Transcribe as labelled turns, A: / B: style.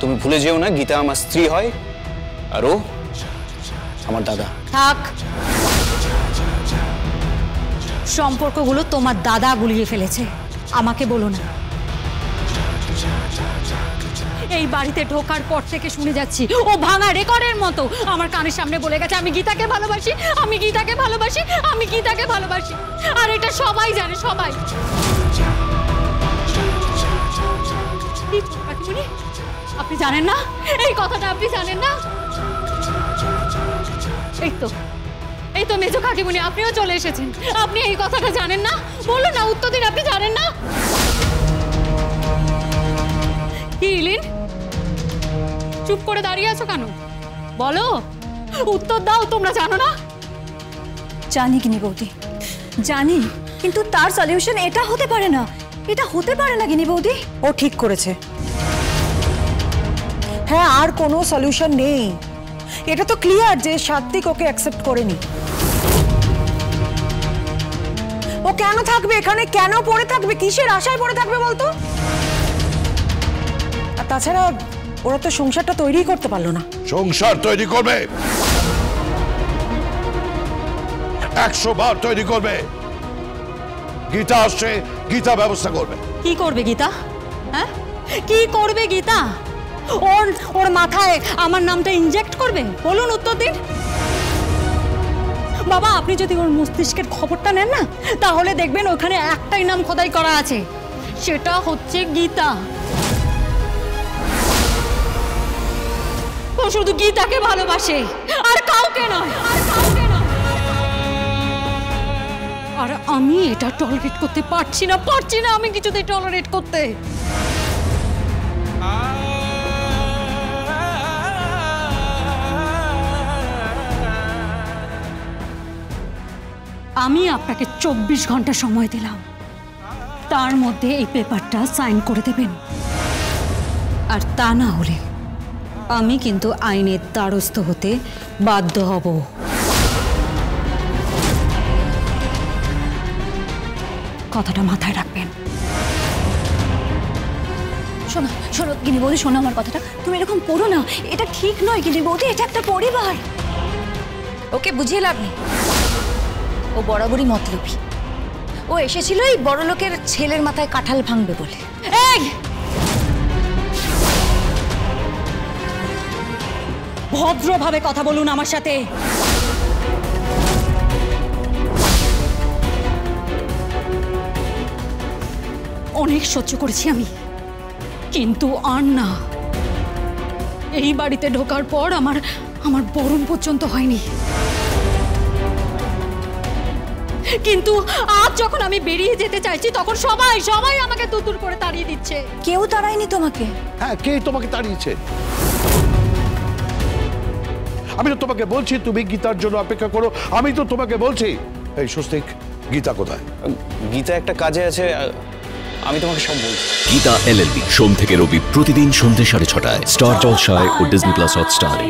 A: তুমি ভুলে যেও না গীতা আমার স্ত্রী হয় আর ও আমার দাদা।
B: থাক, সম্পর্কগুলো তোমার দাদা গুলিয়ে ফেলেছে, আমাকে বলো না। এই বাড়িতে ঢোকার পর থেকে শুনে যাচ্ছি ও ভাঙা রেকর্ডের মতো আমার কানের সামনে বলে গেছে আমি গীতাকে ভালোবাসি, আমি গীতাকে ভালোবাসি, আমি গীতাকে ভালোবাসি। আর এটা সবাই জানে, সবাই। আপনি জানেন না এই কথাটা? আপনি জানেন না? এই তো মেজো কাকিমুনি, আপনিও চলে এসেছেন। আপনি এই কথাটা জানেন না? বলুন না, উত্তর দিন। আপনি জানেন না? কি ইলিন, চুপ করে দাঁড়িয়ে আছো কেন? বলো, উত্তর দাও। তোমরা জানো না?
C: জানি গিনি বৌদি, জানি, কিন্তু তার সলিউশন এটা হতে পারে না। এটা হতে পারে না গিনি বৌদি।
D: ও ঠিক করেছে। হ্যাঁ, আর কোনো সলিউশন নেই। এটা তো ক্লিয়ার যে সাত্বিক ওকে অ্যাকসেপ্ট করেনি। ও কেন থাকবে এখানে? কেন পড়ে থাকবে? কিসের আশায় পড়ে থাকবে বলতো? আর তাছাড়া ওরা তো সংসারটা তৈরি করতে পারলো না।
E: সংসার তৈরি করবে, 100 বার তৈরি করবে। গীতা আসছে, গীতা ব্যবস্থা করবে।
B: কি করবে গীতা? হ্যাঁ, কি করবে গীতা? ওর মাথায় আমার নামটা ইনজেক্ট করবে? বলুন, উত্তর দিন। বাবা, আপনি যদি ওর মস্তিষ্কের খবরটা নেন না, তাহলে দেখবেন ওখানে একটাই নাম খোদাই করা আছে, সেটা হচ্ছে গীতা। ও শুধু গীতাকে ভালোবাসে, আর কাউকে নয়, আর কাউকে নয়। আর আমি এটা টলারেট করতে পারছি না, আমি কিছুতেই টলারেট করতে। আমি আপনাকে 24 ঘন্টা সময় দিলাম, তার মধ্যে এই পেপারটা সাইন করে দেবেন। আর তা না হলে আমি কিন্তু আইনের দ্বারস্থ হতে বাধ্য হব। কথাটা মাথায় রাখবেন।
C: শোনো শোনো গিনি বৌদি, শোনো আমার কথাটা। তুমি এরকম করো না, এটা ঠিক নয় গিনি বৌদি। এটা একটা পরিবার। ওকে বুঝিয়ে লাভ নেই। ও বরাবরই মতলবী। ও এসেছিল এই বড় লোকের ছেলের মাথায় কাঁঠাল ভাঙবে বলে।
B: এই ভদ্রভাবে কথা বলুন আমার সাথে। অনেক সহ্য করেছি আমি, কিন্তু আর না। এই বাড়িতে ঢোকার পর আমার বরণ পর্যন্ত হয়নি, কিন্তু আজ যখন আমি বেরিয়ে যেতে চাইছি তখন সবাই আমাকে তুতুর করে তাড়িয়ে দিচ্ছে।
C: কেউ তাড়ায়নি তোমাকে।
E: হ্যাঁ, কে তোমাকে তাড়িয়েছে? আমি তো তোমাকে বলছি তুমি গীতার জন্য অপেক্ষা করো। আমি তো তোমাকে বলছি। এই স্বস্তিক, গীতা কোথায়?
A: গীতা একটা কাজে আছে, আমি তোমাকে সব বলছি।
F: গীতা LLB সোম থেকে রবি প্রতিদিন সন্ধ্যে 6:30টায় স্টার জলসায় ও ডিজনি প্লাস হটস্টারে।